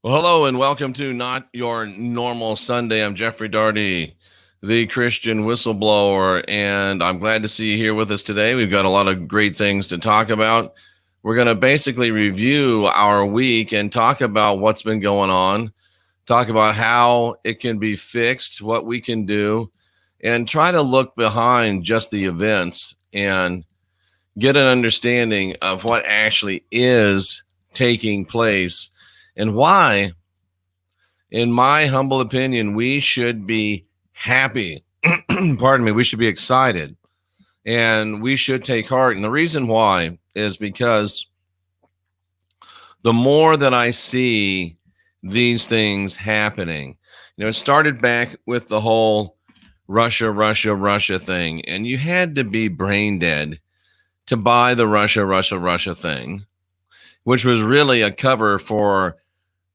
Well, hello and welcome to Not Your Normal Sunday. I'm Jeffrey Daugherty, the Christian Whistleblower, and I'm glad to see you here with us today. We've got a lot of great things to talk about. We're going to basically review our week and talk about what's been going on, talk about how it can be fixed, what we can do, and try to look behind just the events and get an understanding of what actually is taking place and why, in my humble opinion, we should be happy. Pardon me, we should be excited and we should take heart. And the reason why is because the more that I see these things happening, it started back with the whole Russia thing, and you had to be brain dead to buy the Russia thing, which was really a cover for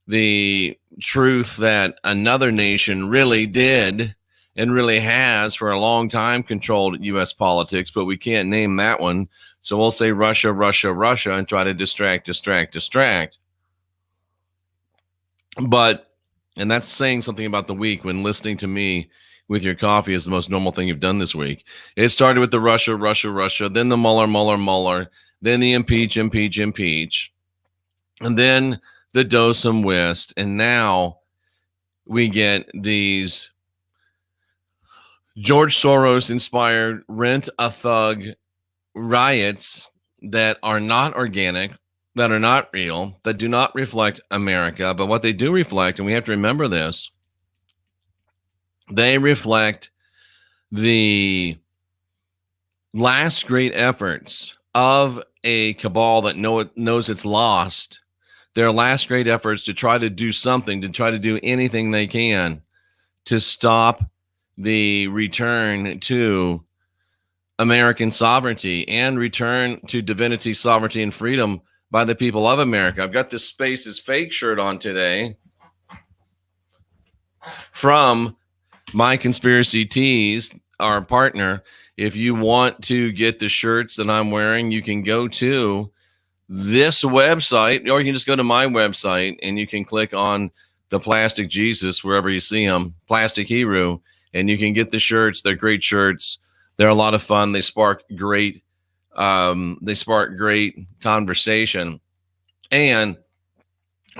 the truth that another nation really did and really has for a long time controlled U.S. politics, but we can't name that one. So we'll say Russia, and try to distract. But, and that's saying something about the week when listening to me with your coffee is the most normal thing you've done this week. It started with the Russia, then the Mueller, then the impeach, and then the DOSOM WIST, and now we get these George Soros inspired rent a thug riots that are not organic, that are not real, that do not reflect America. But what they do reflect, and we have to remember this, they reflect the last great efforts of a cabal that knows it's lost, their last great efforts to try to do something, to try to do anything they can to stop the return to American sovereignty and return to divinity, sovereignty, and freedom by the people of America. I've got this Space is Fake shirt on today from My Conspiracy Tees, our partner. If you want to get the shirts that I'm wearing, you can go to this website, or you can just go to my website and you can click on the Plastic Jesus wherever you see them, Plastic HERU, and you can get the shirts. They're great shirts. They're a lot of fun. They spark great conversation, and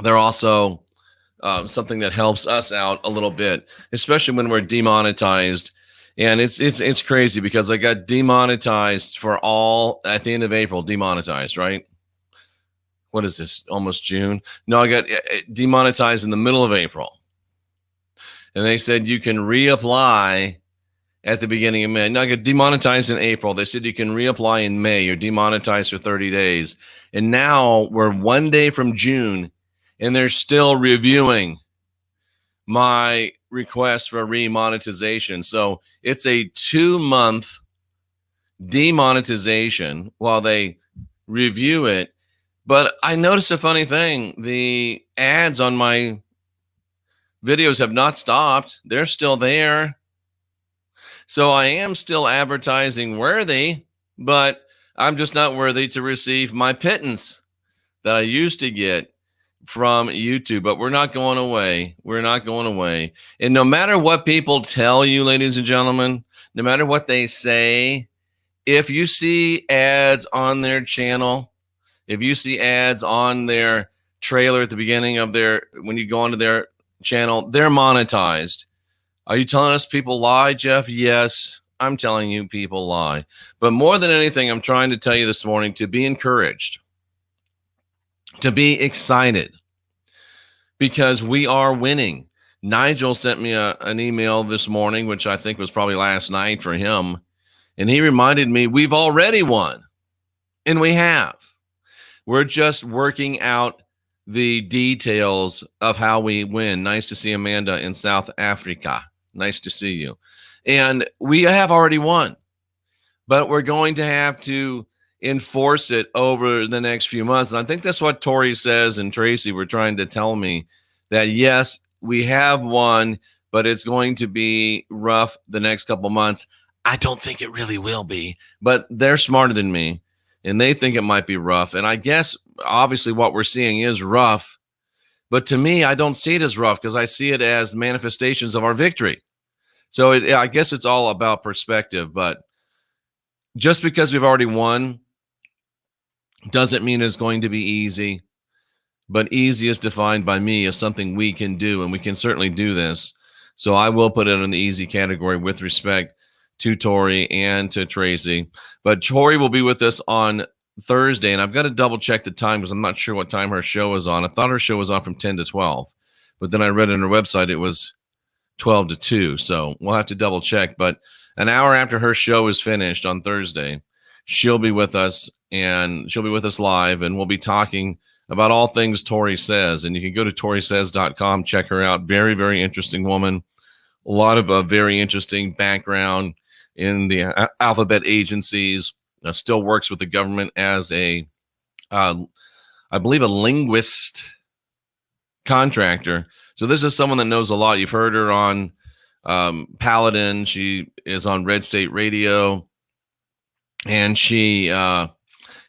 they're also something that helps us out a little bit, especially when we're demonetized. And it's crazy because I got demonetized for all at the end of April, demonetized, right? What is this? Almost June? No, I got demonetized in the middle of April. And they said you can reapply at the beginning of May. No, I got demonetized in April. They said you can reapply in May. You're demonetized for 30 days. And now we're 1 day from June, and they're still reviewing my request for remonetization. So it's a 2-month demonetization while they review it. But I noticed a funny thing. The ads on my videos have not stopped. They're still there. So I am still advertising worthy, but I'm just not worthy to receive my pittance that I used to get from YouTube. But we're not going away. We're not going away. And no matter what people tell you, ladies and gentlemen, no matter what they say, if you see ads on their channel, if you see ads on their trailer at the beginning of when you go onto their channel, they're monetized. Are you telling us people lie, Jeff? Yes, I'm telling you people lie. But more than anything, I'm trying to tell you this morning to be encouraged, to be excited, because we are winning. Nigel sent me an email this morning, which I think was probably last night for him. And he reminded me we've already won. And we have. We're just working out the details of how we win. Nice to see Amanda in South Africa. Nice to see you. And we have already won, but we're going to have to enforce it over the next few months. And I think that's what Tori says and Tracy were trying to tell me, that yes, we have won, but it's going to be rough the next couple months. I don't think it really will be, but they're smarter than me and they think it might be rough. And I guess obviously what we're seeing is rough, But to me, I don't see it as rough because I see it as manifestations of our victory. So I guess it's all about perspective. But just because we've already won doesn't mean it's going to be easy. But easy is defined by me as something we can do, and we can certainly do this. So I will put it in the easy category with respect to Tori and to Tracy. But Tori will be with us on Thursday, and I've got to double check the time because I'm not sure what time her show is on. I thought her show was on from 10 to 12, but then I read on her website it was 12 to 2. So we'll have to double check. But an hour after her show is finished on Thursday, she'll be with us, and she'll be with us live, and we'll be talking about all things Tori Says. And you can go to torisays.com, check her out. Very, very interesting woman. A lot of very interesting background in the alphabet agencies. Still works with the government as a, I believe, a linguist contractor. So this is someone that knows a lot. You've heard her on Paladin. She is on Red State Radio. And she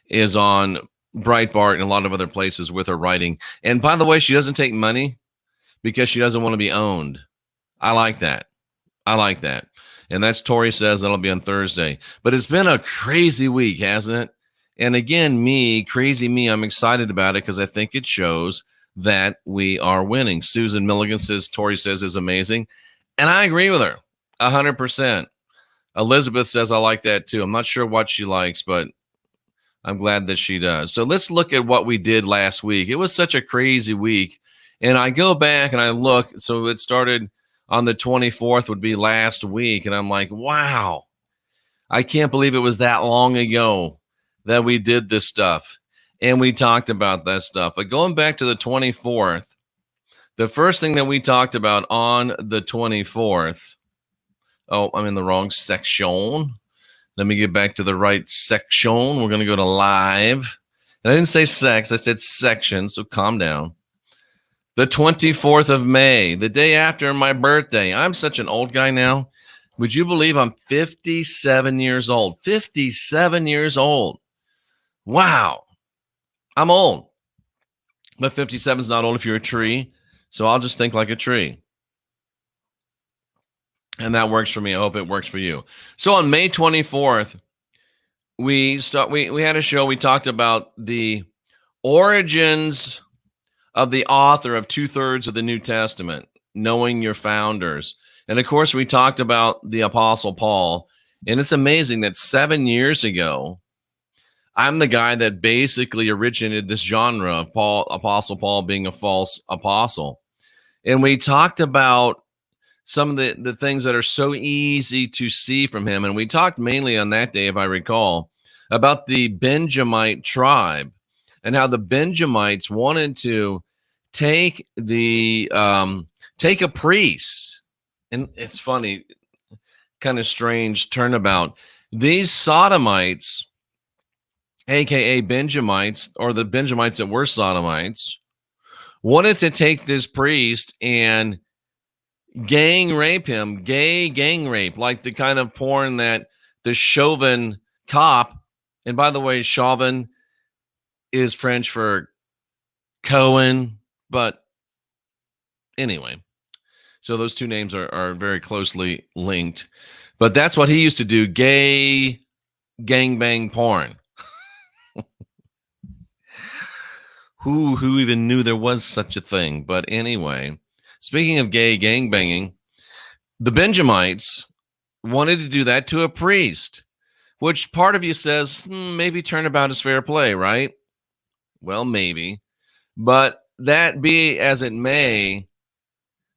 is on Breitbart and a lot of other places with her writing. And by the way, she doesn't take money because she doesn't want to be owned. I like that. I like that. And that's Tori Says. That'll be on Thursday. But it's been a crazy week, hasn't it? And again, crazy me, I'm excited about it because I think it shows that we are winning. Susan Milligan says Tori Says is amazing. And I agree with her 100%. Elizabeth says I like that too. I'm not sure what she likes, but I'm glad that she does. So let's look at what we did last week. It was such a crazy week. And I go back and I look. So it started on the 24th would be last week. And I'm like, wow, I can't believe it was that long ago that we did this stuff. And we talked about that stuff. But going back to the 24th, the first thing that we talked about on the 24th, oh, I'm in the wrong section. Let me get back to the right section. We're going to go to live. And I didn't say sex. I said section, so calm down. The 24th of May, the day after my birthday. I'm such an old guy now. Would you believe I'm 57 years old? 57 years old. Wow. I'm old. But 57 is not old if you're a tree. So I'll just think like a tree. And that works for me. I hope it works for you. So on May 24th, we had a show. We talked about the origins of the author of 2/3 of the New Testament, knowing your founders. And of course, we talked about the Apostle Paul. And it's amazing that 7 years ago, I'm the guy that basically originated this genre of Apostle Paul being a false apostle. And we talked about some of the things that are so easy to see from him. And we talked mainly on that day, if I recall, about the Benjamite tribe and how the Benjamites wanted to take a priest. And it's funny, kind of strange turnabout. These Sodomites, aka Benjamites, or the Benjamites that were Sodomites, wanted to take this priest and gang rape him, gang rape, like the kind of porn that the Chauvin cop, and by the way, Chauvin is French for Cohen, but anyway, so those two names are very closely linked, but that's what he used to do, gay gangbang porn. Who even knew there was such a thing? But anyway, speaking of gay gangbanging, the Benjamites wanted to do that to a priest, which part of you says, maybe turnabout is fair play, right? Well, maybe. But that be as it may,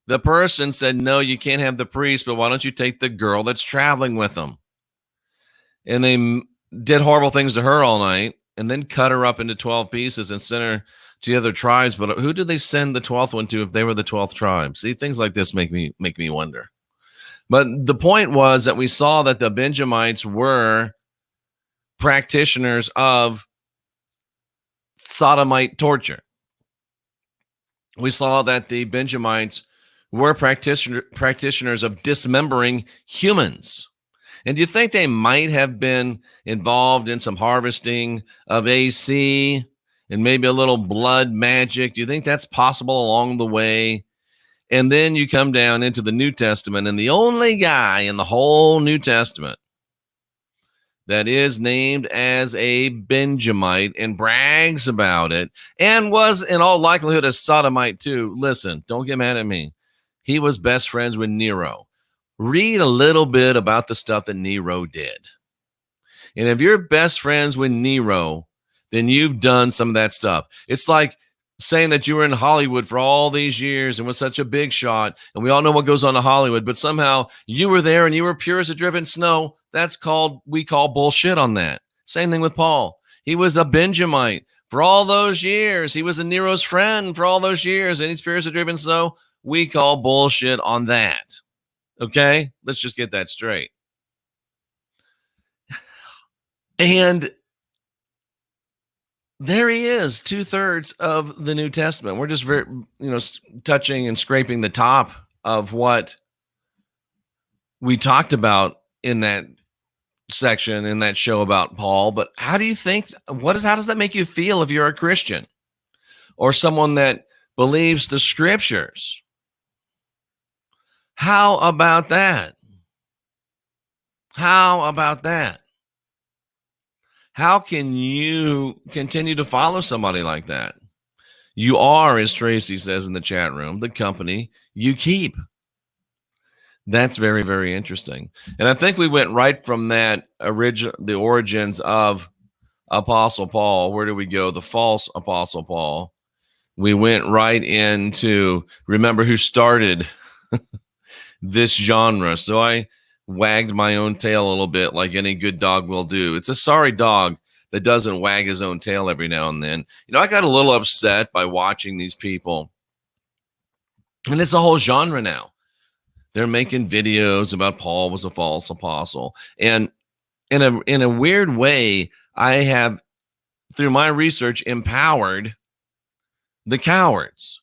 the person said, no, you can't have the priest, but why don't you take the girl that's traveling with them? And they did horrible things to her all night and then cut her up into 12 pieces and sent her to the other tribes. But who did they send the 12th one to if they were the 12th tribe? See, things like this make me wonder. But the point was that we saw that the Benjamites were practitioners of sodomite torture. We saw that the Benjamites were practitioners of dismembering humans. And do you think they might have been involved in some harvesting of AC and maybe a little blood magic. Do you think that's possible along the way? And then you come down into the New Testament, and the only guy in the whole New Testament that is named as a Benjamite and brags about it and was in all likelihood a sodomite too. Listen, don't get mad at me. He was best friends with Nero. Read a little bit about the stuff that Nero did. And if you're best friends with Nero, then you've done some of that stuff. It's like saying that you were in Hollywood for all these years and was such a big shot, and we all know what goes on in Hollywood, but somehow you were there and you were pure as a driven snow. We call bullshit on that. Same thing with Paul. He was a Benjamite for all those years. He was a Nero's friend for all those years, and he's pure as a driven snow. We call bullshit on that. Okay? Let's just get that straight. And there he is, 2/3 of the New Testament. We're just very, touching and scraping the top of what we talked about in that section, in that show about Paul. But how do you think, how does that make you feel if you're a Christian or someone that believes the scriptures? How about that? How about that? How can you continue to follow somebody like that? You are, as Tracy says in the chat room, the company you keep. That's very, very interesting. And I think we went right from that the origins of Apostle Paul. Where do we go? The false Apostle Paul. We went right into, remember who started this genre. So I wagged my own tail a little bit like any good dog will do. It's a sorry dog that doesn't wag his own tail every now and then. I got a little upset by watching these people. And it's a whole genre now. They're making videos about Paul was a false apostle. And in a weird way, I have, through my research, empowered the cowards.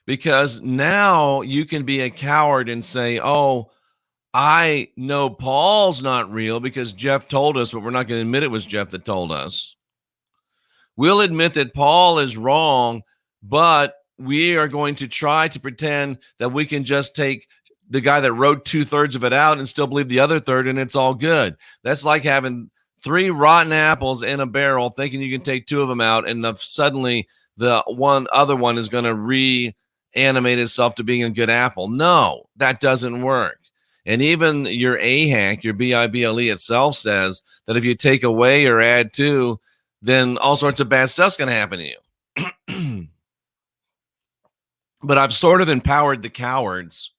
Because now you can be a coward and say, oh, I know Paul's not real because Jeff told us, but we're not going to admit it was Jeff that told us. We'll admit that Paul is wrong, but we are going to try to pretend that we can just take the guy that wrote 2/3 of it out and still believe the other third, and it's all good. That's like having 3 rotten apples in a barrel, thinking you can take 2 of them out, and suddenly the other one is going to reanimate itself to being a good apple. No, that doesn't work. And even your AHAK, your B-BLE itself says that if you take away or add to, then all sorts of bad stuff's going to happen to you. But I've sort of empowered the cowards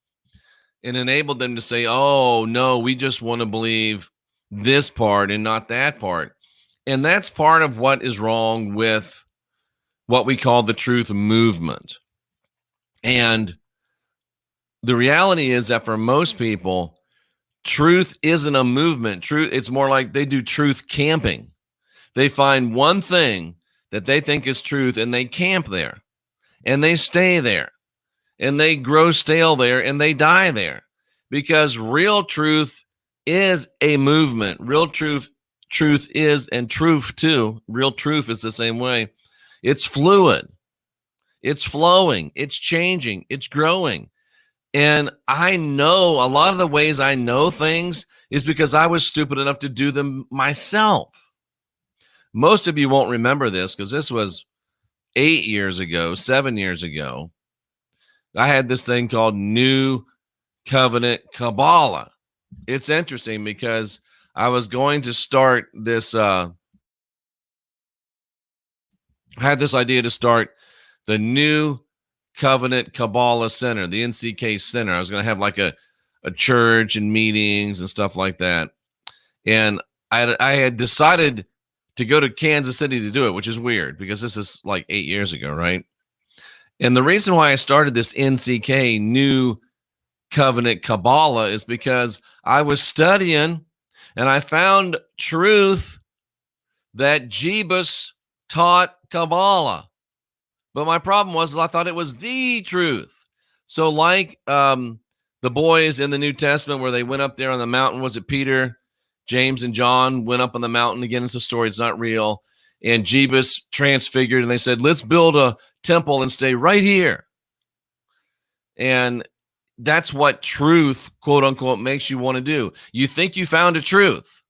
and enabled them to say, oh, no, we just want to believe this part and not that part. And that's part of what is wrong with what we call the truth movement. And the reality is that for most people, truth isn't a movement. It's more like they do truth camping. They find one thing that they think is truth and they camp there and they stay there and they grow stale there and they die there, because real truth is a movement. Real truth is, and truth too. Real truth is the same way. It's fluid. It's flowing. It's changing. It's growing. And I know a lot of the ways I know things is because I was stupid enough to do them myself. Most of you won't remember this because this was 8 years ago, 7 years ago. I had this thing called New Covenant Kabbalah. It's interesting because I was going to start this, I had this idea to start the New Covenant Kabbalah Center, the NCK Center. I was going to have like a church and meetings and stuff like that. And I had decided to go to Kansas City to do it, which is weird because this is like 8 years ago, right? And the reason why I started this NCK, New Covenant Kabbalah, is because I was studying and I found truth that Jebus taught Kabbalah. But my problem was I thought it was the truth. So like the boys in the New Testament where they went up there on the mountain, was it Peter, James, and John went up on the mountain? Again, it's a story. It's not real. and Jebus transfigured, and they said, let's build a temple and stay right here. And that's what truth, quote unquote, makes you want to do. You think you found a truth.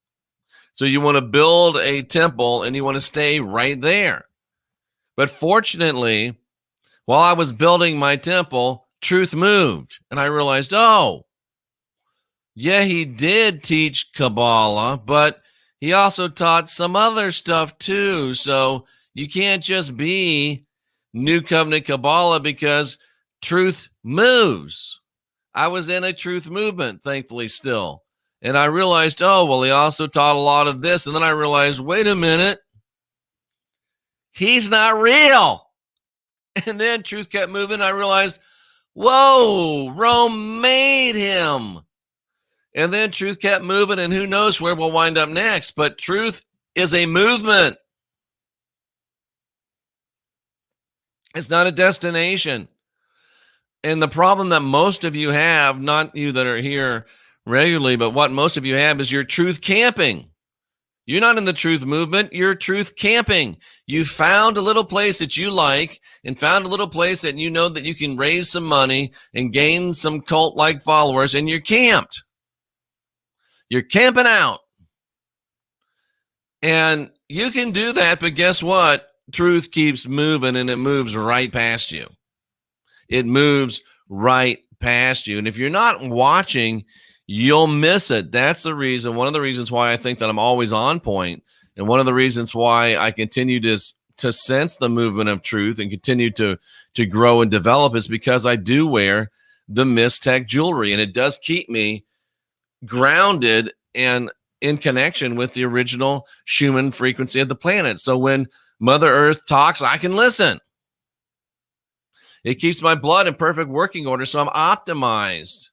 So you want to build a temple and you want to stay right there. But fortunately, while I was building my temple, truth moved. And I realized, oh, yeah, he did teach Kabbalah, but he also taught some other stuff too. So you can't just be New Covenant Kabbalah because truth moves. I was in a truth movement, thankfully, still. And I realized, oh, well, he also taught a lot of this. And then I realized, wait a minute, he's not real. And then truth kept moving. I realized, whoa, Rome made him. And then truth kept moving, and who knows where we'll wind up next. But truth is a movement. It's not a destination. And the problem that most of you have, not you that are here regularly, but what most of you have is you're truth camping. You're not in the truth movement. You're truth camping. You found a little place that you like and found a little place that you know that you can raise some money and gain some cult-like followers, and you're camped. You're camping out. And you can do that, but guess what? Truth keeps moving, and it moves right past you. It moves right past you. And if you're not watching, you'll miss it. That's the reason, one of the reasons why I think that I'm always on point, and one of the reasons why I continue to sense the movement of truth and continue to grow and develop is because I do wear the Mystech jewelry, and it does keep me grounded and in connection with the original Schumann frequency of the planet. So when Mother Earth talks, I can listen. It keeps my blood in perfect working order, so I'm optimized.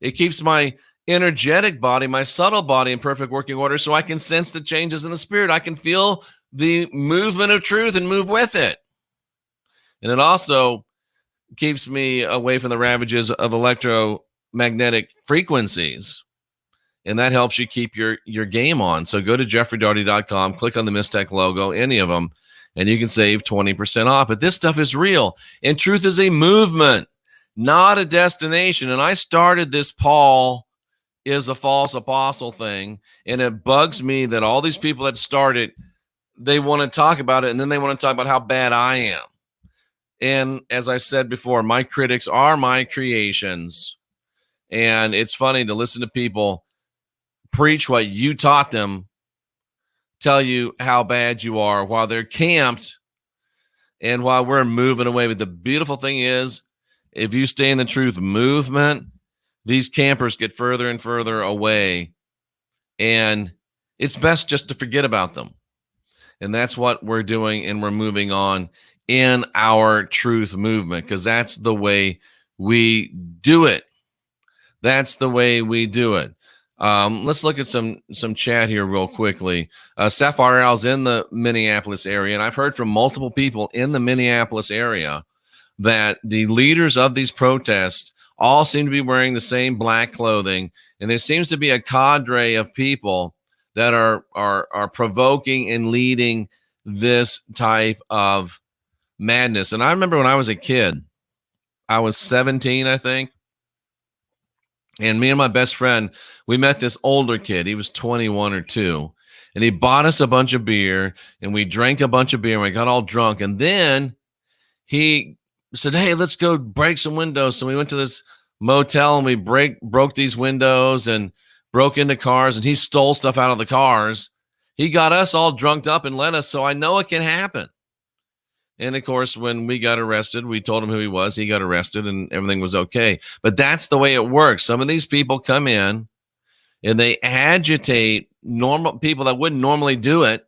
It keeps my energetic body, my subtle body in perfect working order, so I can sense the changes in the spirit. I can feel the movement of truth and move with it. And it also keeps me away from the ravages of electromagnetic frequencies. And that helps you keep your game on. So go to jeffreydaugherty.com, click on the Mystech logo, any of them, and you can save 20% off. But this stuff is real. And truth is a movement, not a destination. And I started this Paul is a false apostle thing. And it bugs me that all these people that started, they want to talk about it, and then they want to talk about how bad I am. And as I said before, my critics are my creations. And it's funny to listen to people preach what you taught them, tell you how bad you are while they're camped and while we're moving away. But the beautiful thing is, if you stay in the truth movement, these campers get further and further away, and it's best just to forget about them. And that's what we're doing, and we're moving on in our truth movement, because that's the way we do it. That's the way we do it. Let's look at some chat here real quickly. CHR-ST's in the Minneapolis area, and I've heard from multiple people in the Minneapolis area that the leaders of these protests all seem to be wearing the same black clothing, and there seems to be a cadre of people that are provoking and leading this type of madness. And I remember when I was a kid, I was 17, I think. And me and my best friend, we met this older kid. He was 21 or 2. And he bought us a bunch of beer. And we drank a bunch of beer. And we got all drunk. And then he said, hey, let's go break some windows. So we went to this motel. And we broke these windows and broke into cars. And he stole stuff out of the cars. He got us all drunked up and led us. So I know it can happen. And of course, when we got arrested, we told him who he was. He got arrested and everything was okay. But that's the way it works. Some of these people come in and they agitate normal people that wouldn't normally do it.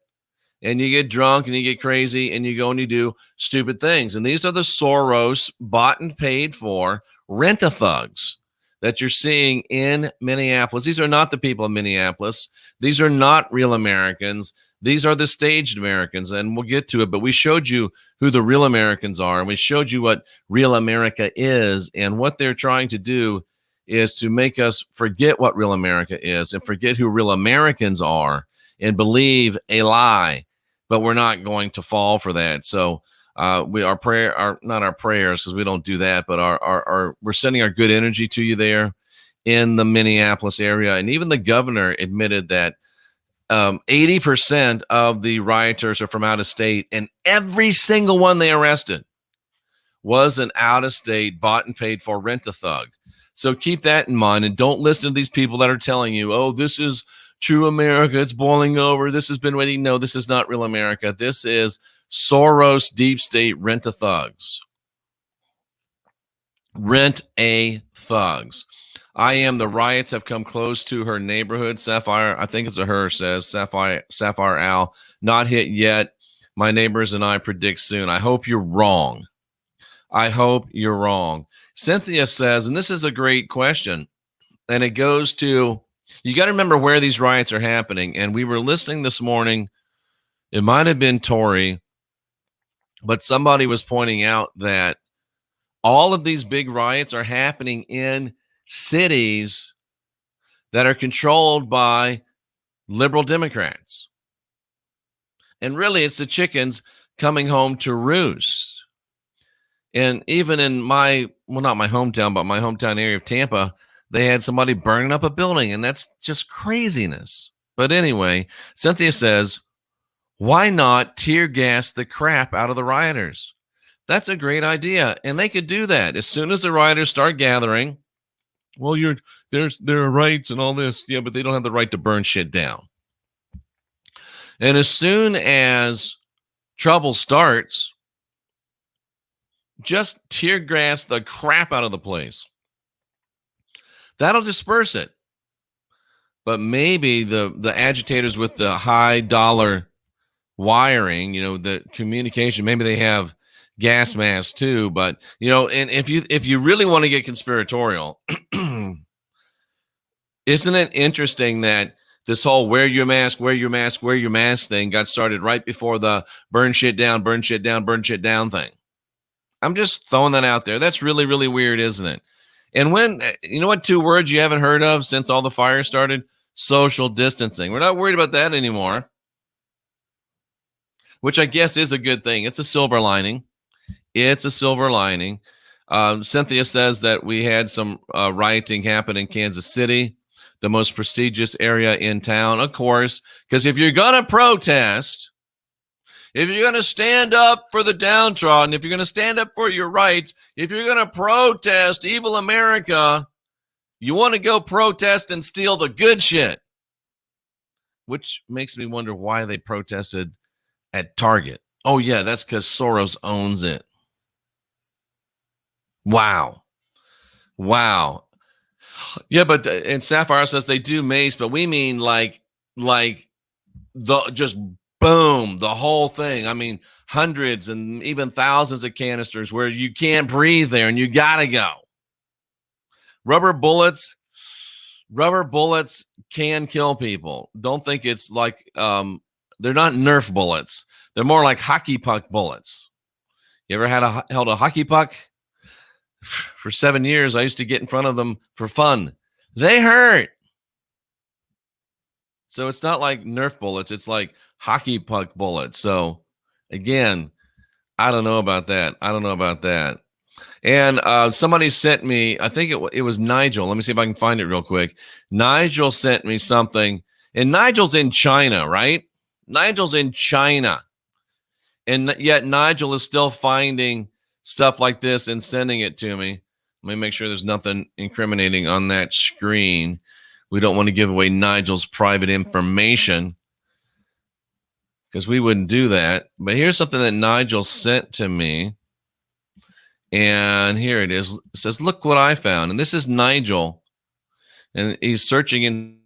And you get drunk and you get crazy and you go and you do stupid things. And these are the Soros bought and paid for rent-a-thugs that you're seeing in Minneapolis. These are not the people in Minneapolis. These are not real Americans. These are the staged Americans, and we'll get to it. But we showed you who the real Americans are, and we showed you what real America is. And what they're trying to do is to make us forget what real America is and forget who real Americans are and believe a lie but we're not going to fall for that. So not our prayers, because we don't do that, but we're sending our good energy to you there in the Minneapolis area. And even the governor admitted that 80% of the rioters are from out of state, and every single one they arrested was an out-of-state, bought and paid for rent-a-thug. So keep that in mind, and don't listen to these people that are telling you, oh, this is true America, it's boiling over, this has been waiting. No, this is not real America. This is Soros deep state rent-a-thugs. Rent-a-thugs. I am. The riots have come close to her neighborhood. Sapphire, I think it's a her, says Sapphire-Al. Not hit yet. My neighbors and I predict soon. I hope you're wrong. I hope you're wrong. Cynthia says, and this is a great question, and it goes to, you got to remember where these riots are happening. And we were listening this morning. It might have been Tori, but somebody was pointing out that all of these big riots are happening in cities that are controlled by liberal Democrats. And really, it's the chickens coming home to roost. And even in not my hometown, but my hometown area of Tampa, they had somebody burning up a building, and that's just craziness. But anyway, Cynthia says, why not tear gas the crap out of the rioters? That's a great idea. And they could do that as soon as the rioters start gathering. Well, there are rights and all this. Yeah, but they don't have the right to burn shit down. And as soon as trouble starts, just tear gas the crap out of the place. That'll disperse it. But maybe the agitators with the high dollar wiring, the communication, maybe they have gas masks too. But, and if you really want to get conspiratorial, isn't it interesting that this whole wear your mask thing got started right before the burn shit down thing? I'm just throwing that out there. That's really, really weird, isn't it? And when, you know what 2 words you haven't heard of since all the fire started? Social distancing. We're not worried about that anymore, which I guess is a good thing. It's a silver lining. Cynthia says that we had some rioting happen in Kansas City, the most prestigious area in town, of course, because if you're going to protest, if you're going to stand up for the downtrodden, if you're going to stand up for your rights, if you're going to protest evil America, you want to go protest and steal the good shit. Which makes me wonder why they protested at Target. Oh, yeah, that's because Soros owns it. Wow. Yeah, but and Sapphire says they do mace, but we mean like just boom, the whole thing. I mean, hundreds and even thousands of canisters where you can't breathe there and you gotta go. Rubber bullets can kill people. Don't think it's like they're not Nerf bullets. They're more like hockey puck bullets. You ever held a hockey puck? For 7 years, I used to get in front of them for fun. They hurt. So it's not like Nerf bullets. It's like hockey puck bullets. So again, I don't know about that. And somebody sent me, I think it was Nigel. Let me see if I can find it real quick. Nigel sent me something, and Nigel's in China, right? Nigel's in China. And yet Nigel is still finding stuff like this and sending it to me. Let me make sure there's nothing incriminating on that screen. We don't want to give away Nigel's private information because we wouldn't do that. But here's something that Nigel sent to me. And here it is. It says, look what I found. And this is Nigel. And he's searching in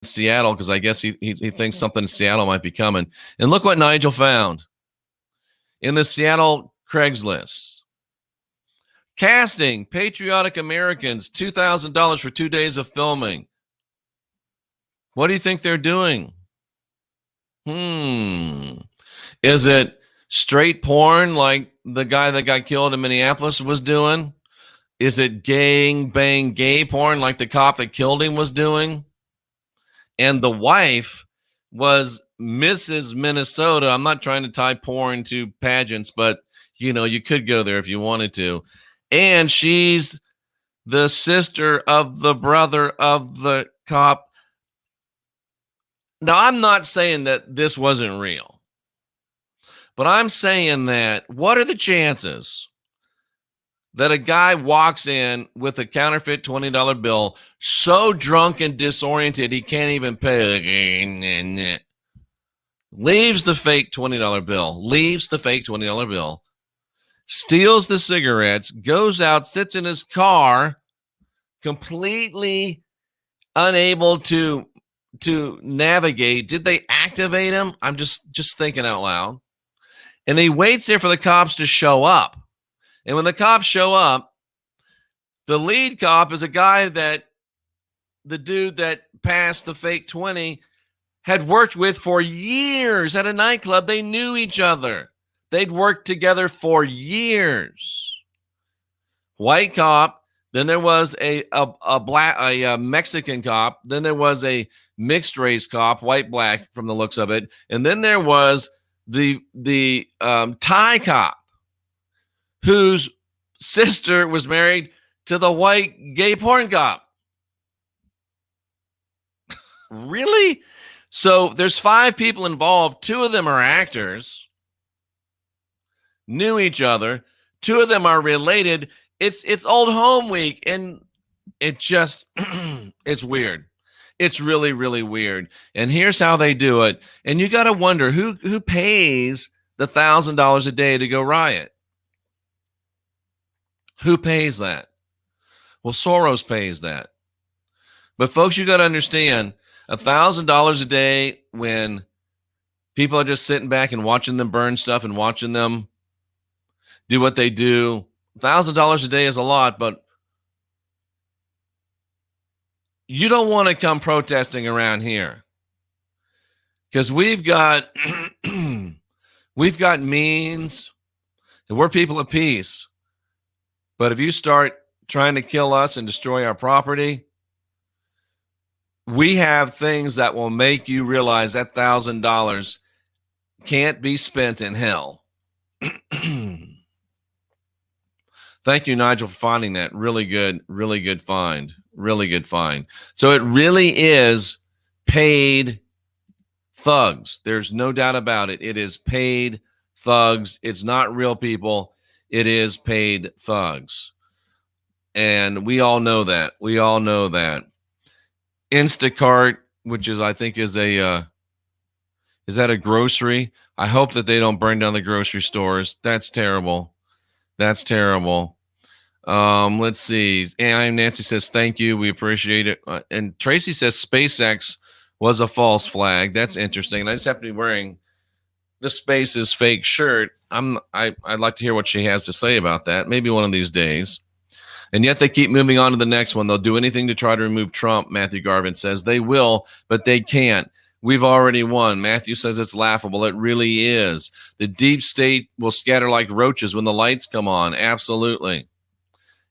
Seattle because I guess he thinks something in Seattle might be coming. And look what Nigel found in the Seattle Craigslist. Casting Patriotic Americans, $2,000 for 2 days of filming. What do you think they're doing? Is it straight porn like the guy that got killed in Minneapolis was doing? Is it gang bang gay porn like the cop that killed him was doing? And the wife was Mrs. Minnesota. I'm not trying to tie porn to pageants, but you know, you could go there if you wanted to. And she's the sister of the brother of the cop. Now, I'm not saying that this wasn't real, but I'm saying that what are the chances that a guy walks in with a counterfeit $20 bill, so drunk and disoriented he can't even pay, leaves the fake $20 bill, steals the cigarettes, goes out, sits in his car, completely unable to navigate. Did they activate him? I'm just thinking out loud. And he waits there for the cops to show up. And when the cops show up, the lead cop is a guy that the dude that passed the fake 20 had worked with for years at a nightclub. They knew each other. They'd worked together for years. White cop. Then there was a Mexican cop. Then there was a mixed race cop, white, black from the looks of it. And then there was the Thai cop whose sister was married to the white gay porn cop. Really? So there's 5 people involved. 2 of them are actors, knew each other. 2 of them are related. It's Old Home Week, and it just it's weird. It's really, really weird. And here's how they do it. And you got to wonder who pays the $1,000 a day to go riot. Who pays that? Well, Soros pays that. But folks, you got to understand, $1,000 a day when people are just sitting back and watching them burn stuff and watching them do what they do. $1,000 a day is a lot, but you don't want to come protesting around here because we've got means and we're people of peace. But if you start trying to kill us and destroy our property, we have things that will make you realize that $1,000 can't be spent in hell. Thank you, Nigel, for finding that. Really good find. Really good find. So it really is paid thugs. There's no doubt about it. It is paid thugs. It's not real people. It is paid thugs. And we all know that. We all know that. Instacart, which is, I think, is that a grocery? I hope that they don't burn down the grocery stores. That's terrible. That's terrible. Let's see. And Nancy says, thank you. We appreciate it. And Tracy says SpaceX was a false flag. That's interesting. And I just happen to be wearing the Space is Fake shirt. I'd like to hear what she has to say about that. Maybe one of these days. And yet they keep moving on to the next one. They'll do anything to try to remove Trump, Matthew Garvin says. They will, but they can't. We've already won. Matthew says it's laughable. It really is. The deep state will scatter like roaches when the lights come on. Absolutely.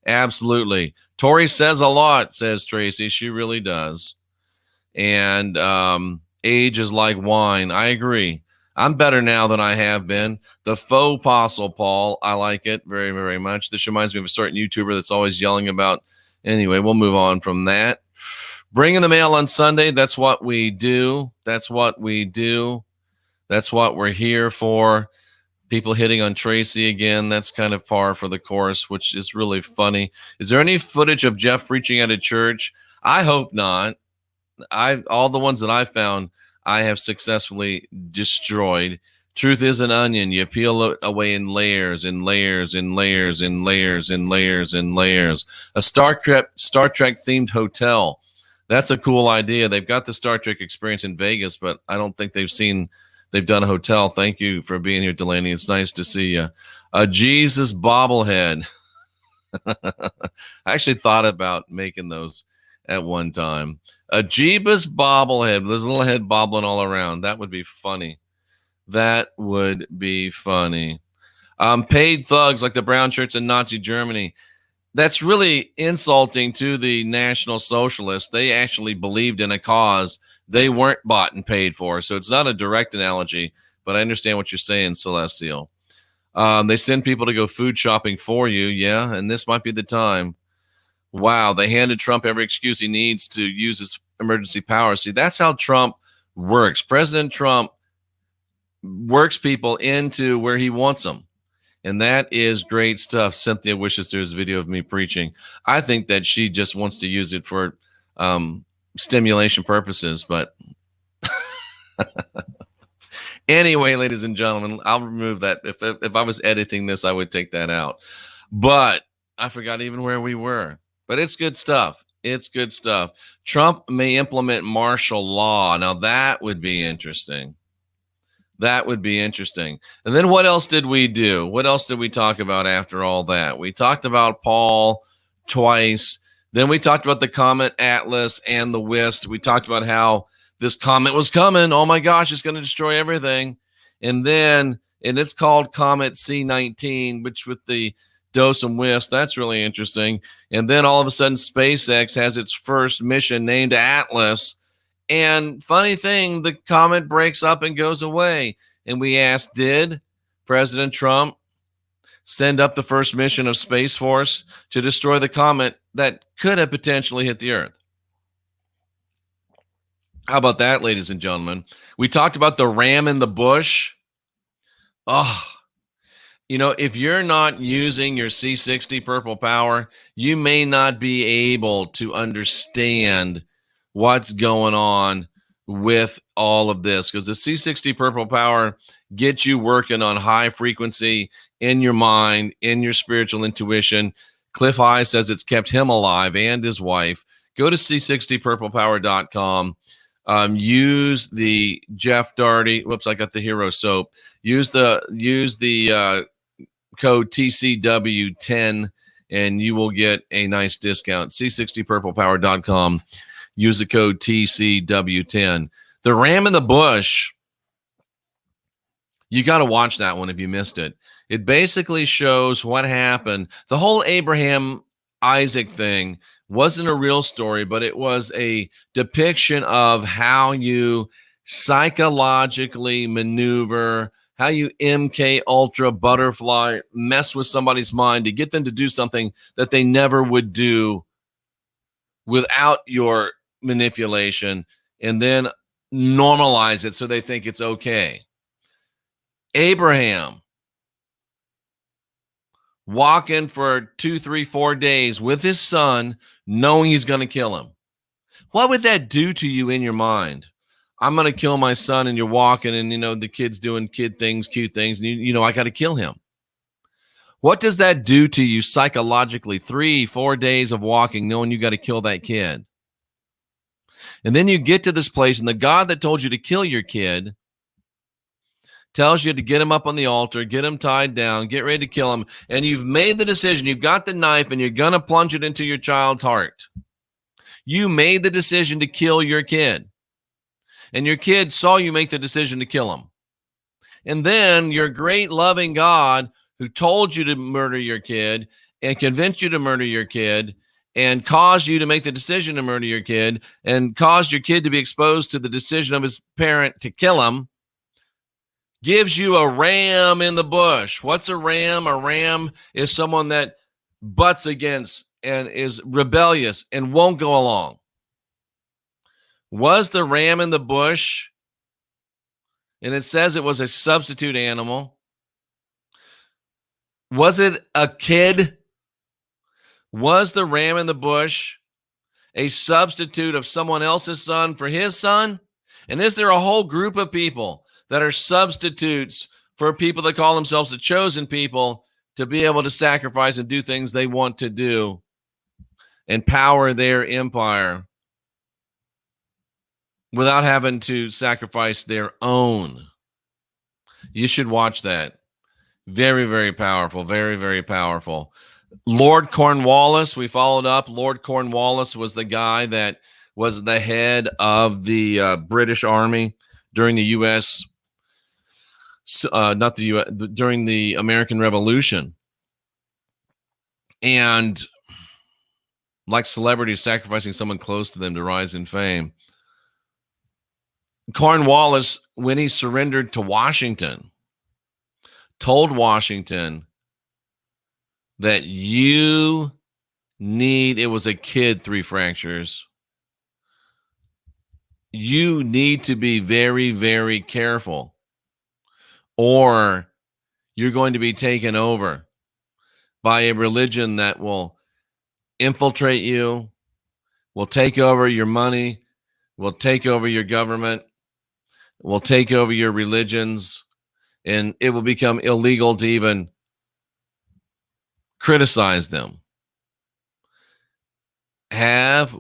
Absolutely. Tori says a lot, says Tracy. She really does. And age is like wine. I agree. I'm better now than I have been. The faux apostle Paul, I like it very, very much. This reminds me of a certain YouTuber that's always yelling about. Anyway, we'll move on from that. Bring in the mail on Sunday. That's what we do. That's what we do. That's what we're here for. People hitting on Tracy again. That's kind of par for the course, which is really funny. Is there any footage of Jeff preaching at a church? I hope not. All the ones that I found, I have successfully destroyed. Truth is an onion. You peel it away in layers and layers and layers and layers and layers and layers. A Star Trek themed hotel. That's a cool idea. They've got the Star Trek experience in Vegas, but I don't think they've done a hotel. Thank you for being here, Delaney. It's nice to see you. A Jesus bobblehead. I actually thought about making those at one time. A Jeebus bobblehead. There's a little head bobbling all around. That would be funny. That would be funny. Paid thugs like the brown shirts in Nazi Germany. That's really insulting to the National Socialists. They actually believed in a cause. They weren't bought and paid for. So it's not a direct analogy, but I understand what you're saying, Celestial. They send people to go food shopping for you. Yeah, and this might be the time. Wow, they handed Trump every excuse he needs to use his emergency power. See, that's how Trump works. President Trump works people into where he wants them. And that is great stuff. Cynthia wishes there's a video of me preaching. I think that she just wants to use it for stimulation purposes. But anyway, ladies and gentlemen, I'll remove that. If I was editing this, I would take that out. But I forgot even where we were. But it's good stuff. It's good stuff. Trump may implement martial law. Now, that would be interesting. That would be interesting. And then what else did we do? What else did we talk about after all that? We talked about Paul twice. Then we talked about the Comet Atlas and the WIST. We talked about how this comet was coming. Oh my gosh, it's going to destroy everything. And it's called Comet C19, which with the DOSOM WIST, that's really interesting. And then all of a sudden, SpaceX has its first mission named Atlas. And funny thing, the comet breaks up and goes away. And we asked, did President Trump send up the first mission of Space Force to destroy the comet that could have potentially hit the Earth? How about that, ladies and gentlemen? We talked about the ram in the bush. Oh, you know, if you're not using your C60 Purple Power, you may not be able to understand what's going on with all of this, because the C60 Purple Power gets you working on high frequency in your mind, in your spiritual intuition. Cliff High says it's kept him alive and his wife. Go to c60purplepower.com. Use the Jeff Daugherty. Whoops, I got the Hero soap. Use the code TCW10 and you will get a nice discount. c60purplepower.com. Use the code TCW10. The ram in the bush, you got to watch that one if you missed it. It basically shows what happened. The whole Abraham Isaac thing wasn't a real story, but it was a depiction of how you psychologically maneuver, how you MK Ultra butterfly, mess with somebody's mind to get them to do something that they never would do without your manipulation, and then normalize it so they think it's okay. Abraham walking for 2, 3, 4 days with his son, knowing he's going to kill him. What would that do to you in your mind? I'm going to kill my son, and you're walking, and the kid's doing kid things, cute things, and I got to kill him. What does that do to you psychologically? 3, 4 days of walking, knowing you got to kill that kid. And then you get to this place, and the God that told you to kill your kid tells you to get him up on the altar, get him tied down, get ready to kill him. And you've made the decision. You've got the knife, and you're going to plunge it into your child's heart. You made the decision to kill your kid. And your kid saw you make the decision to kill him. And then your great loving God who told you to murder your kid and convinced you to murder your kid and caused you to make the decision to murder your kid and caused your kid to be exposed to the decision of his parent to kill him, gives you a ram in the bush. What's a ram? A ram is someone that butts against and is rebellious and won't go along. Was the ram in the bush? And it says it was a substitute animal. Was it a kid? Was the ram in the bush a substitute of someone else's son for his son? And is there a whole group of people that are substitutes for people that call themselves the chosen people to be able to sacrifice and do things they want to do and power their empire without having to sacrifice their own? You should watch that. Very, very powerful. Very, very powerful. Lord Cornwallis, we followed up. Lord Cornwallis was the guy that was the head of the British Army during the U.S., not the U.S., during the American Revolution. And like celebrities sacrificing someone close to them to rise in fame. Cornwallis, when he surrendered to Washington, told Washington that you need, it was a kid, 3 fractures. You need to be very, very careful, or you're going to be taken over by a religion that will infiltrate you, will take over your money, will take over your government, will take over your religions, and it will become illegal to even criticize them. Has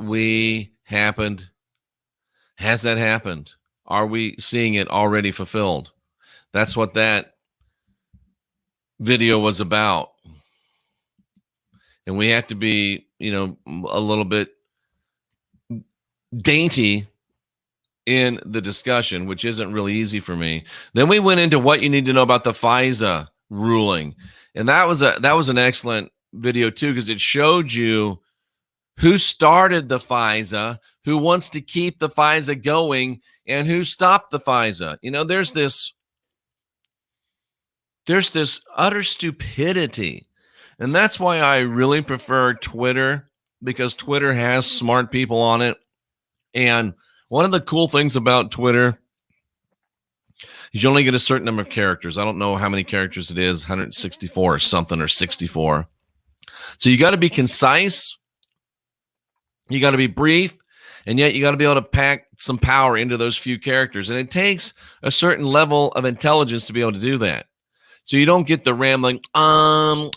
that happened? Are we seeing it already fulfilled? That's what that video was about. And we have to be, a little bit dainty in the discussion, which isn't really easy for me. Then we went into what you need to know about the FISA ruling. And that was an excellent video too, because it showed you who started the FISA, who wants to keep the FISA going, and who stopped the FISA. There's this utter stupidity. And that's why I really prefer Twitter, because Twitter has smart people on it. And one of the cool things about Twitter is you only get a certain number of characters. I don't know how many characters it is, 164 or something, or 64. So you got to be concise. You got to be brief, and yet you got to be able to pack some power into those few characters. And it takes a certain level of intelligence to be able to do that. So you don't get the rambling, you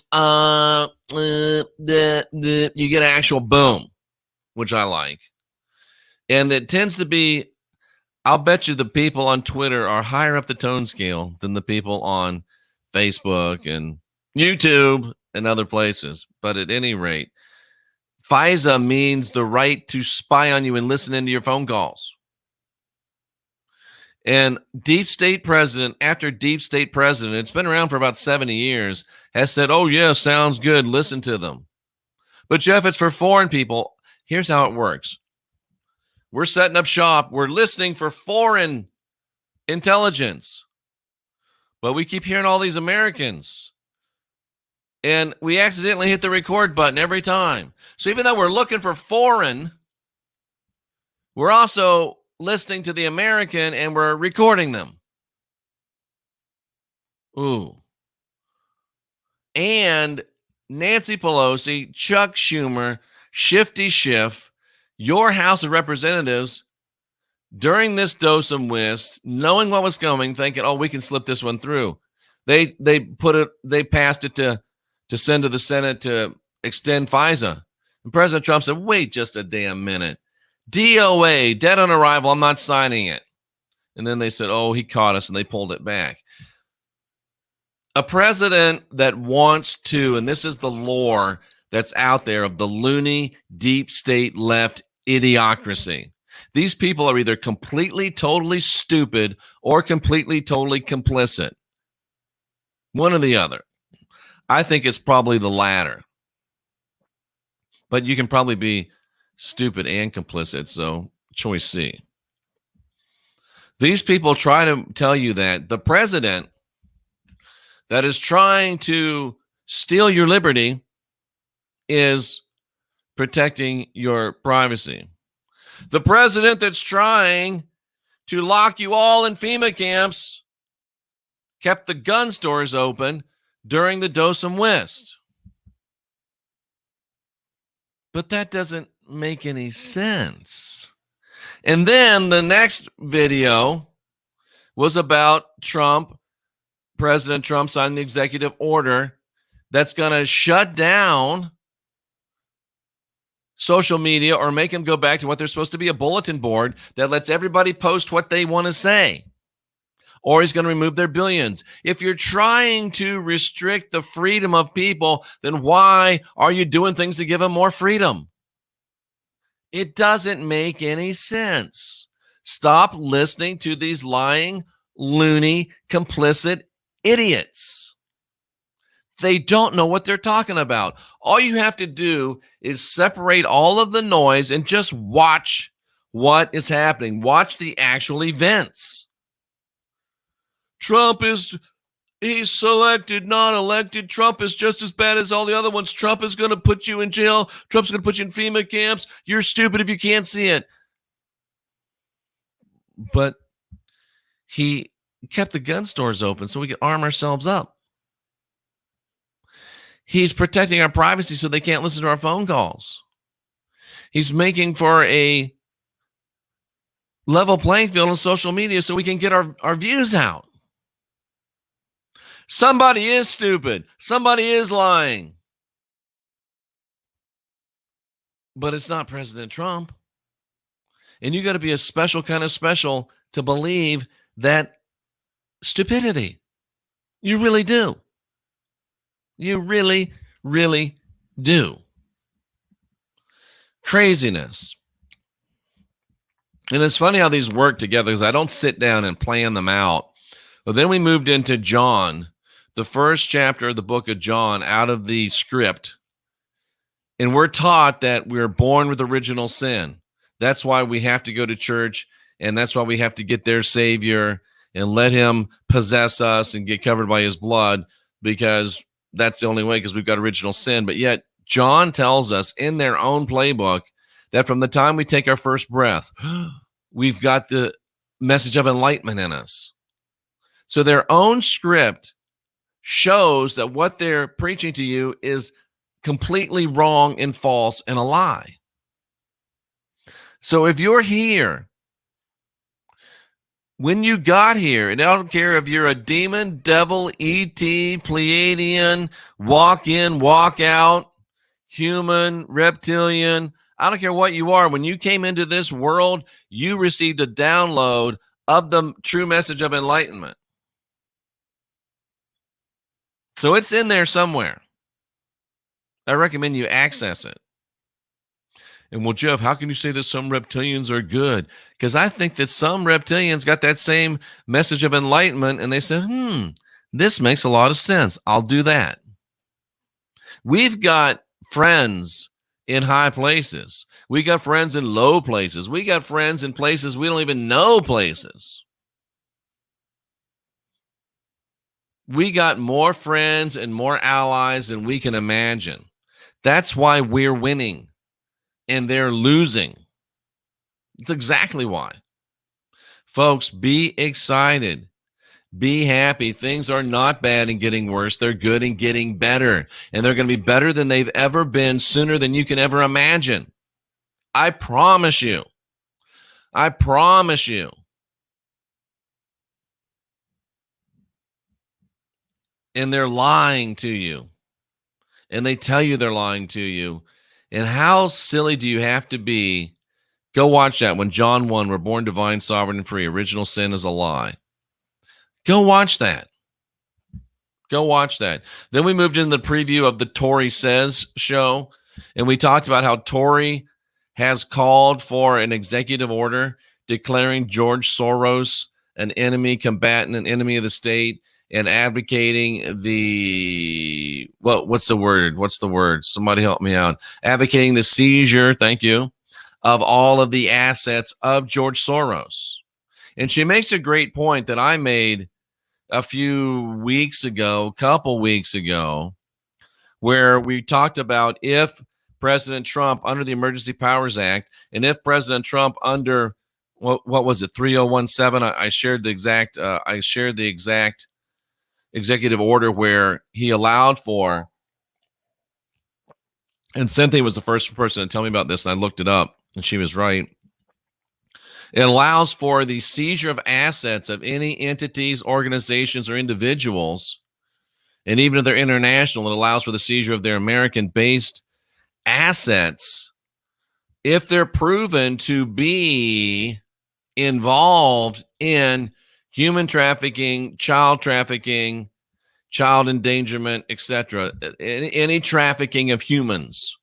get an actual boom, which I like. And it tends to be, I'll bet you the people on Twitter are higher up the tone scale than the people on Facebook and YouTube and other places. But at any rate, FISA means the right to spy on you and listen into your phone calls. And deep state president after deep state president, it's been around for about 70 years, has said, oh, yeah, sounds good. Listen to them. But, Jeff, it's for foreign people. Here's how it works. We're setting up shop. We're listening for foreign intelligence. But we keep hearing all these Americans. And we accidentally hit the record button every time. So even though we're looking for foreign, we're also listening to the American and we're recording them. Ooh. And Nancy Pelosi, Chuck Schumer, Shifty Schiff, your House of Representatives, during this DOSOM WIST, knowing what was coming, thinking, oh, we can slip this one through. They passed it to send to the Senate to extend FISA. And President Trump said, wait just a damn minute. DOA, dead on arrival, I'm not signing it. And then they said, oh, he caught us, and they pulled it back. A president that wants to, and this is the lore that's out there of the loony, deep state left idiocracy. These people are either completely, totally stupid or completely, totally complicit. One or the other. I think it's probably the latter. But you can probably be stupid and complicit, so choice C. These people try to tell you that the president that is trying to steal your liberty is protecting your privacy. The president that's trying to lock you all in FEMA camps kept the gun stores open during the DOSOM WIST. But that doesn't make any sense. And then the next video was about Trump, President Trump signing the executive order that's going to shut down social media or make them go back to what they're supposed to be, a bulletin board that lets everybody post what they want to say. Or he's going to remove their billions. If you're trying to restrict the freedom of people, then why are you doing things to give them more freedom? It doesn't make any sense. Stop listening to these lying, loony, complicit idiots. They don't know what they're talking about. All you have to do is separate all of the noise and just watch what is happening. Watch the actual events. He's selected, not elected. Trump is just as bad as all the other ones. Trump is going to put you in jail. Trump's going to put you in FEMA camps. You're stupid if you can't see it. But he kept the gun stores open so we could arm ourselves up. He's protecting our privacy so they can't listen to our phone calls. He's making for a level playing field on social media so we can get our views out. Somebody is stupid. Somebody is lying. But it's not President Trump. And you got to be a special kind of special to believe that stupidity. You really do. You really, really do. Craziness. And it's funny how these work together because I don't sit down and plan them out. But then we moved into John, the first chapter of the book of John, out of the script. And we're taught that we're born with original sin. That's why we have to go to church, and that's why we have to get their Savior and let him possess us and get covered by his blood, because that's the only way, because we've got original sin. But yet John tells us in their own playbook that from the time we take our first breath, we've got the message of enlightenment in us. So their own script shows that what they're preaching to you is completely wrong and false and a lie. So if you're here, when you got here, and I don't care if you're a demon, devil, ET, Pleiadian, walk in, walk out, human, reptilian, I don't care what you are. When you came into this world, you received a download of the true message of enlightenment. So it's in there somewhere. I recommend you access it. And well, Jeff, how can you say that some reptilians are good? Because I think that some reptilians got that same message of enlightenment and they said, this makes a lot of sense. I'll do that. We've got friends in high places. We got friends in low places. We got friends in places we don't even know places. We got more friends and more allies than we can imagine. That's why we're winning and they're losing. It's exactly why. Folks, be excited. Be happy. Things are not bad and getting worse. They're good and getting better. And they're going to be better than they've ever been, sooner than you can ever imagine. I promise you. I promise you. And they're lying to you. And they tell you they're lying to you. And how silly do you have to be? Go watch that when John 1, we're born divine, sovereign, and free. Original sin is a lie. Go watch that. Go watch that. Then we moved into the preview of the Tory Says show. And we talked about how Tory has called for an executive order declaring George Soros an enemy combatant, an enemy of the state, and advocating the, what's the word? Somebody help me out. Advocating the seizure, thank you, of all of the assets of George Soros. And she makes a great point that I made a couple weeks ago, where we talked about if President Trump under the Emergency Powers Act, and if President Trump under, what was it, 3017, I shared the exact executive order where he allowed for, and Cynthia was the first person to tell me about this, and I looked it up, and she was right. It allows for the seizure of assets of any entities, organizations, or individuals, and even if they're international, it allows for the seizure of their American-based assets if they're proven to be involved in human trafficking, child endangerment, etc. Any trafficking of humans.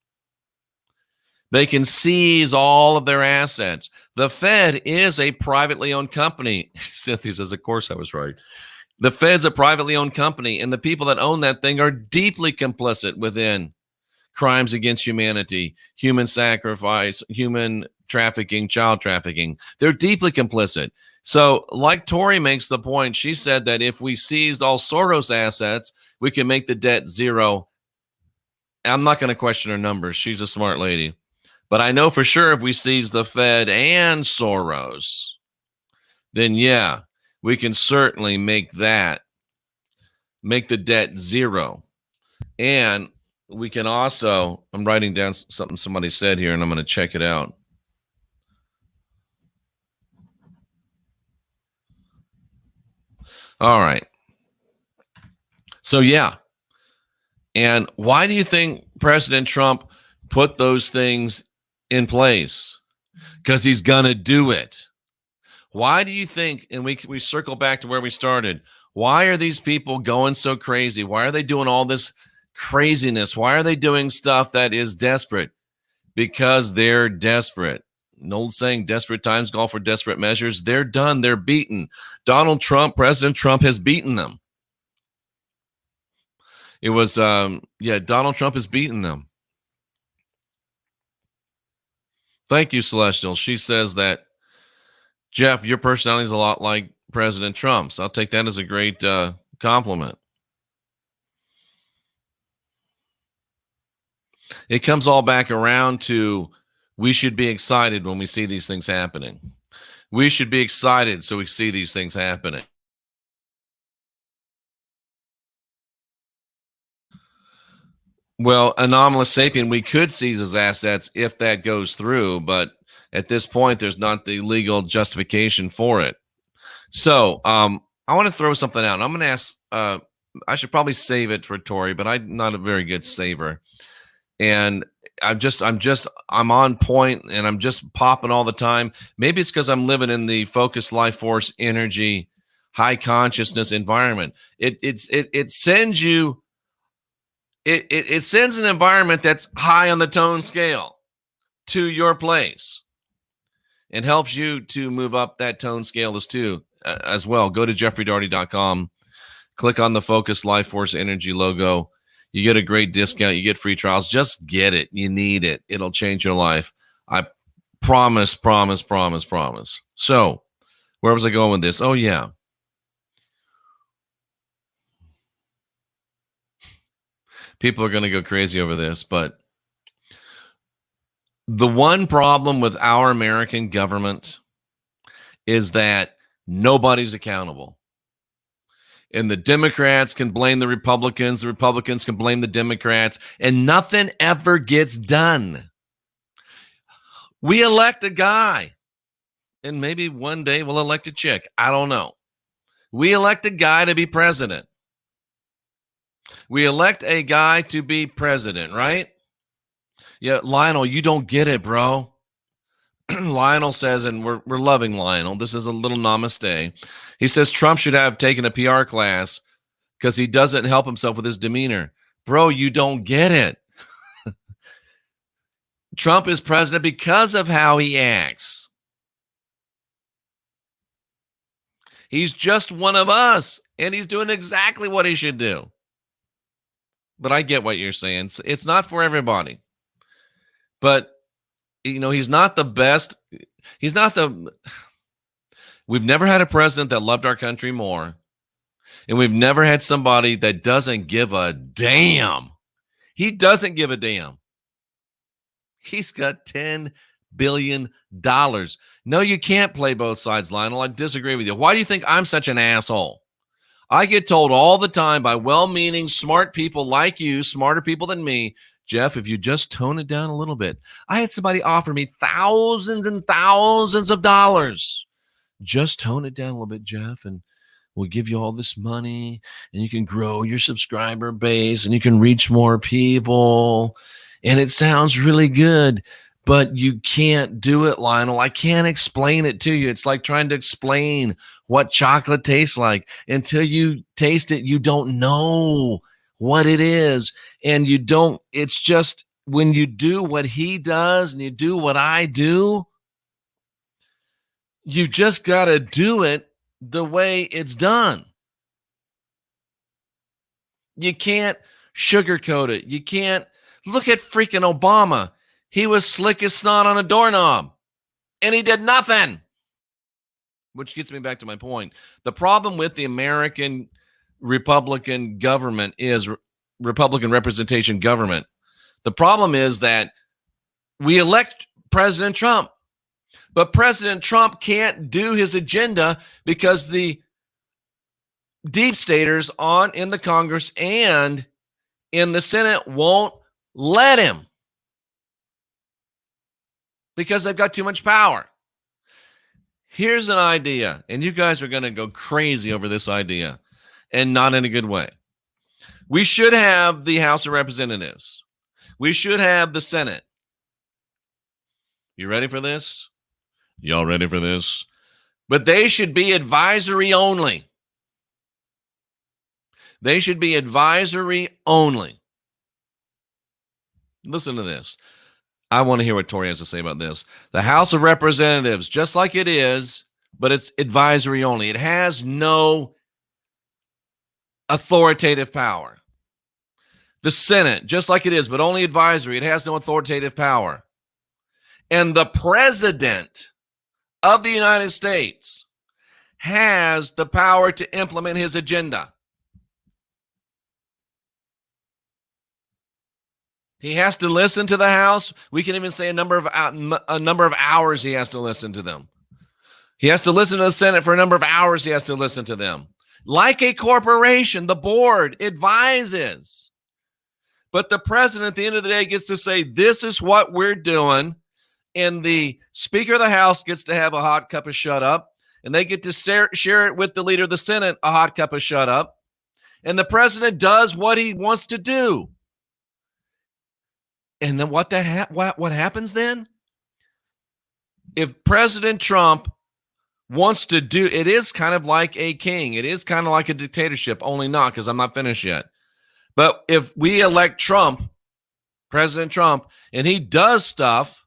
They can seize all of their assets. The Fed is a privately owned company. Cynthia says, of course I was right. The Fed's a privately owned company, and the people that own that thing are deeply complicit within crimes against humanity, human sacrifice, human trafficking, child trafficking. They're deeply complicit. So, like Tori makes the point, she said that if we seized all Soros assets, we can make the debt zero. I'm not going to question her numbers. She's a smart lady. But I know for sure if we seize the Fed and Soros, then yeah, we can certainly make the debt zero. And we can also, I'm writing down something somebody said here, and I'm going to check it out. All right. So, yeah. And why do you think President Trump put those things in place? Because he's going to do it. Why do you think, and we circle back to where we started, why are these people going so crazy? Why are they doing all this craziness? Why are they doing stuff that is desperate? Because they're desperate. An old saying, desperate times call for desperate measures. They're done. They're beaten. Donald Trump, President Trump has beaten them. It was, Donald Trump has beaten them. Thank you, Celestial. She says that, Jeff, your personality is a lot like President Trump's. I'll take that as a great compliment. It comes all back around to we should be excited when we see these things happening. We should be excited so we see these things happening. Well, anomalous sapien, we could seize his assets if that goes through, but at this point, there's not the legal justification for it. So I want to throw something out. I'm going to ask, I should probably save it for Tori, but I'm not a very good saver. And I'm on point and I'm just popping all the time. Maybe it's because I'm living in the focused life force energy, high consciousness environment. It sends you, it sends an environment that's high on the tone scale to your place and helps you to move up that tone scale as well. Go to jeffreydaugherty.com, click on the Focus Life Force Energy logo. You get a great discount. You get free trials. Just get it. You need it. It'll change your life. I promise. So where was I going with this? Oh, yeah. People are going to go crazy over this, but the one problem with our American government is that nobody's accountable. And the Democrats can blame the Republicans can blame the Democrats, and nothing ever gets done. We elect a guy, and maybe one day we'll elect a chick. I don't know. We elect a guy to be president. We elect a guy to be president, right? Yeah, Lionel, you don't get it, bro. Lionel says, and we're loving Lionel. This is a little namaste. He says Trump should have taken a PR class because he doesn't help himself with his demeanor. Bro, you don't get it. Trump is president because of how he acts. He's just one of us, and he's doing exactly what he should do. But I get what you're saying. It's not for everybody. But, he's not the best. We've never had a president that loved our country more. And we've never had somebody that doesn't give a damn. He doesn't give a damn. He's got $10 billion. No, you can't play both sides, Lionel. I disagree with you. Why do you think I'm such an asshole? I get told all the time by well-meaning, smart people like you, smarter people than me, Jeff, if you just tone it down a little bit. I had somebody offer me thousands and thousands of dollars. Just tone it down a little bit, Jeff, and we'll give you all this money, and you can grow your subscriber base, and you can reach more people. And it sounds really good, but you can't do it, Lionel. I can't explain it to you. It's like trying to explain what chocolate tastes like. Until you taste it, you don't know what it is. And it's just when you do what he does and you do what I do, you just got to do it the way it's done. You can't sugarcoat it. You can't look at freaking Obama. He was slick as snot on a doorknob. And he did nothing. Which gets me back to my point. The problem with the American Republican government is Republican representation government. The problem is that we elect President Trump, but President Trump can't do his agenda because the deep staters in the Congress and in the Senate won't let him because they've got too much power. Here's an idea, and you guys are going to go crazy over this idea, and not in a good way. We should have the House of Representatives. We should have the Senate. You ready for this? Y'all ready for this? But they should be advisory only. They should be advisory only. Listen to this. I want to hear what Tori has to say about this. The House of Representatives, just like it is, but it's advisory only. It has no authoritative power. The Senate, just like it is, but only advisory. It has no authoritative power. And the President of the United States has the power to implement his agenda. He has to listen to the House. We can even say a number of hours he has to listen to them. He has to listen to the Senate for a number of hours. He has to listen to them. Like a corporation, the board advises. But the president at the end of the day gets to say, this is what we're doing. And the Speaker of the House gets to have a hot cup of shut up. And they get to share it with the leader of the Senate, a hot cup of shut up. And the president does what he wants to do. And then what happens then? If President Trump wants to do, it is kind of like a king. It is kind of like a dictatorship, only not, because I'm not finished yet. But if we elect Trump, President Trump, and he does stuff,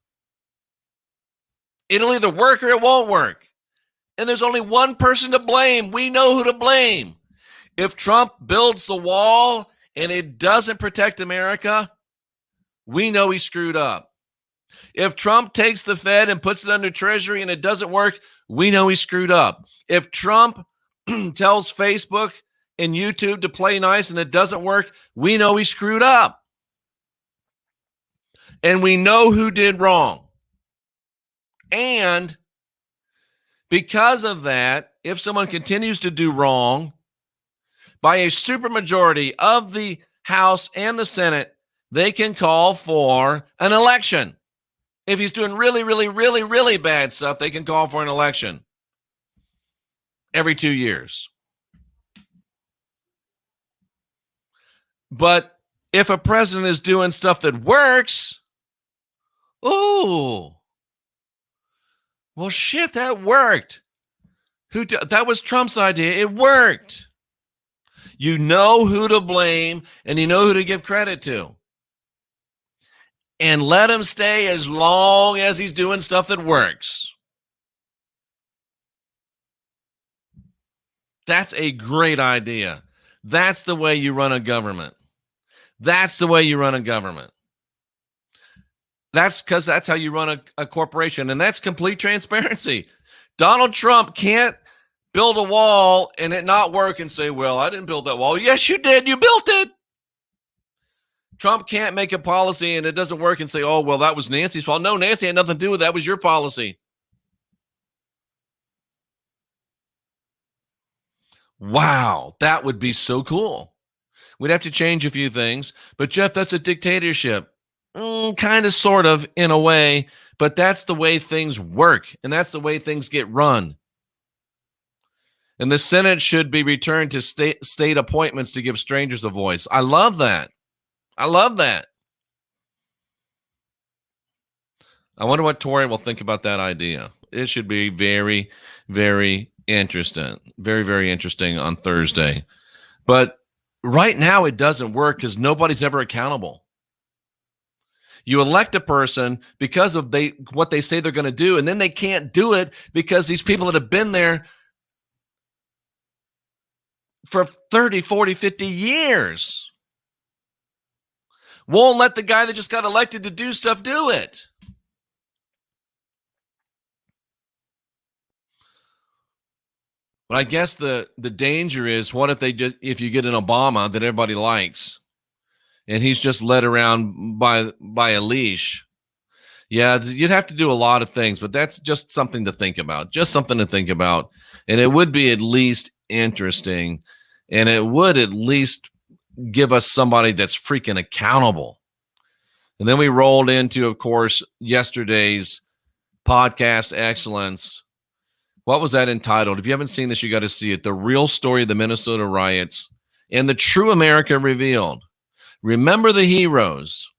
it'll either work or it won't work. And there's only one person to blame. We know who to blame. If Trump builds the wall and it doesn't protect America, we know he screwed up. If Trump takes the Fed and puts it under Treasury and it doesn't work, we know he screwed up. If Trump tells Facebook and YouTube to play nice and it doesn't work, we know he screwed up. And we know who did wrong. And because of that, if someone continues to do wrong, by a supermajority of the House and the Senate, they can call for an election. If he's doing really, really, really, really bad stuff, they can call for an election every 2 years. But if a president is doing stuff that works, oh, well, shit, that worked. That was Trump's idea. It worked. You know who to blame and you know who to give credit to. And let him stay as long as he's doing stuff that works. That's a great idea. That's the way you run a government. That's the way you run a government. That's because that's how you run a corporation. And that's complete transparency. Donald Trump can't build a wall and it not work and say, well, I didn't build that wall. Yes, you did. You built it. Trump can't make a policy and it doesn't work and say, oh, well, that was Nancy's fault. No, Nancy had nothing to do with that. That was your policy. Wow, that would be so cool. We'd have to change a few things. But, Jeff, that's a dictatorship. Kind of, sort of, in a way. But that's the way things work. And that's the way things get run. And the Senate should be returned to state appointments to give strangers a voice. I love that. I love that. I wonder what Tori will think about that idea. It should be very, very interesting. Very, very interesting on Thursday. But right now it doesn't work because nobody's ever accountable. You elect a person because of what they say they're going to do, and then they can't do it because these people that have been there for 30, 40, 50 years won't let the guy that just got elected to do stuff do it. But I guess the danger is, what if if you get an Obama that everybody likes and he's just led around by a leash? Yeah, you'd have to do a lot of things, but that's just something to think about. Just something to think about. And it would be at least interesting, and it would at least give us somebody that's freaking accountable. And then we rolled into, of course, yesterday's podcast excellence. What was that entitled? If you haven't seen this, you got to see it. The real story of the Minnesota riots and the true America revealed. Remember the heroes.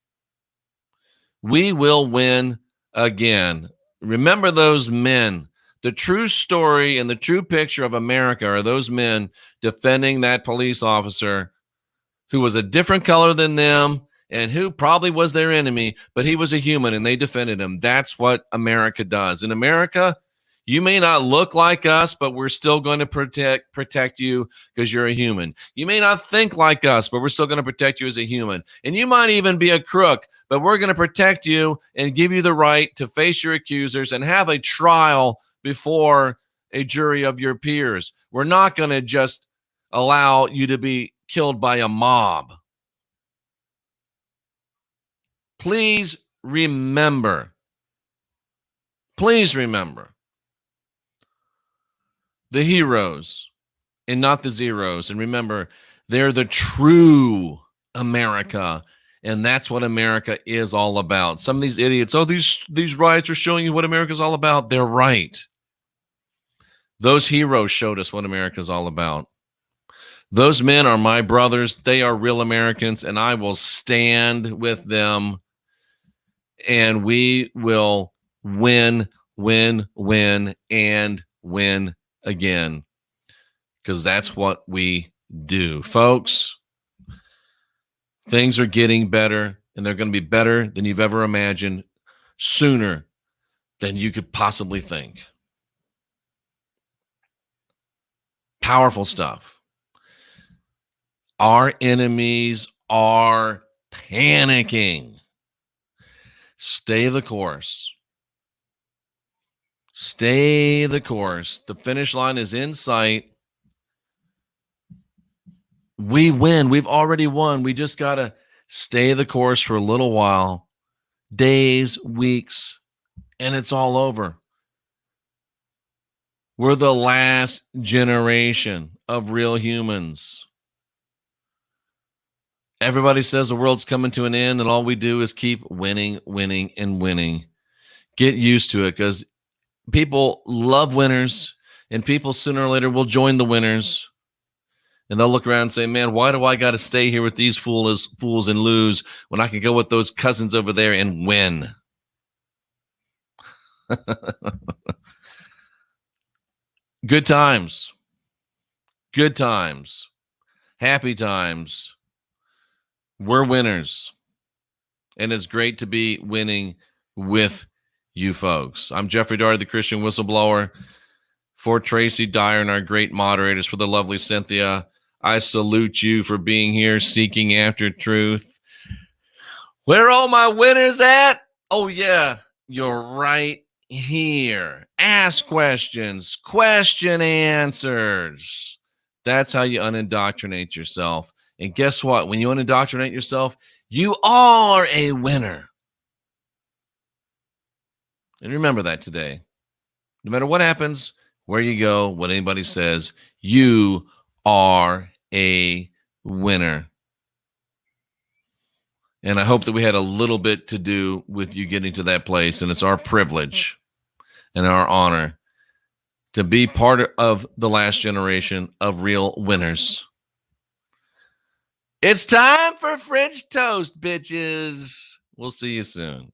We will win again. Remember those men. The true story and the true picture of America are those men defending that police officer who was a different color than them and who probably was their enemy, but he was a human and they defended him. That's what America does. In America, you may not look like us, but we're still going to protect you because you're a human. You may not think like us, but we're still going to protect you as a human. And you might even be a crook, but we're going to protect you and give you the right to face your accusers and have a trial before a jury of your peers. We're not going to just allow you to be killed by a mob. Please remember. Please remember the heroes and not the zeros. And remember, they're the true America. And that's what America is all about. Some of these idiots, these riots are showing you what America's all about. They're right. Those heroes showed us what America is all about. Those men are my brothers. They are real Americans, and I will stand with them. And we will win, win, win, and win again. Because that's what we do. Folks, things are getting better, and they're going to be better than you've ever imagined, sooner than you could possibly think. Powerful stuff. Our enemies are panicking. Stay the course. Stay the course. The finish line is in sight. We win. We've already won. We just got to stay the course for a little while, days, weeks, and it's all over. We're the last generation of real humans. Everybody says the world's coming to an end, and all we do is keep winning, winning, and winning. Get used to it, because people love winners, and people sooner or later will join the winners. And they'll look around and say, man, why do I got to stay here with these fools and lose when I can go with those cousins over there and win? Good times. Good times. Happy times. We're winners. And it's great to be winning with you folks. I'm Jeffrey Daugherty, the Christian Whistleblower. For Tracy Dyer and our great moderators, for the lovely Cynthia, I salute you for being here, seeking after truth. Where are all my winners at? Oh, yeah, you're right here. Ask questions, question answers. That's how you unindoctrinate yourself. And guess what? When you unindoctrinate yourself, you are a winner. And remember that today. No matter what happens, where you go, what anybody says, you are a winner. And I hope that we had a little bit to do with you getting to that place. And it's our privilege and our honor to be part of the last generation of real winners. It's time for French toast, bitches. We'll see you soon.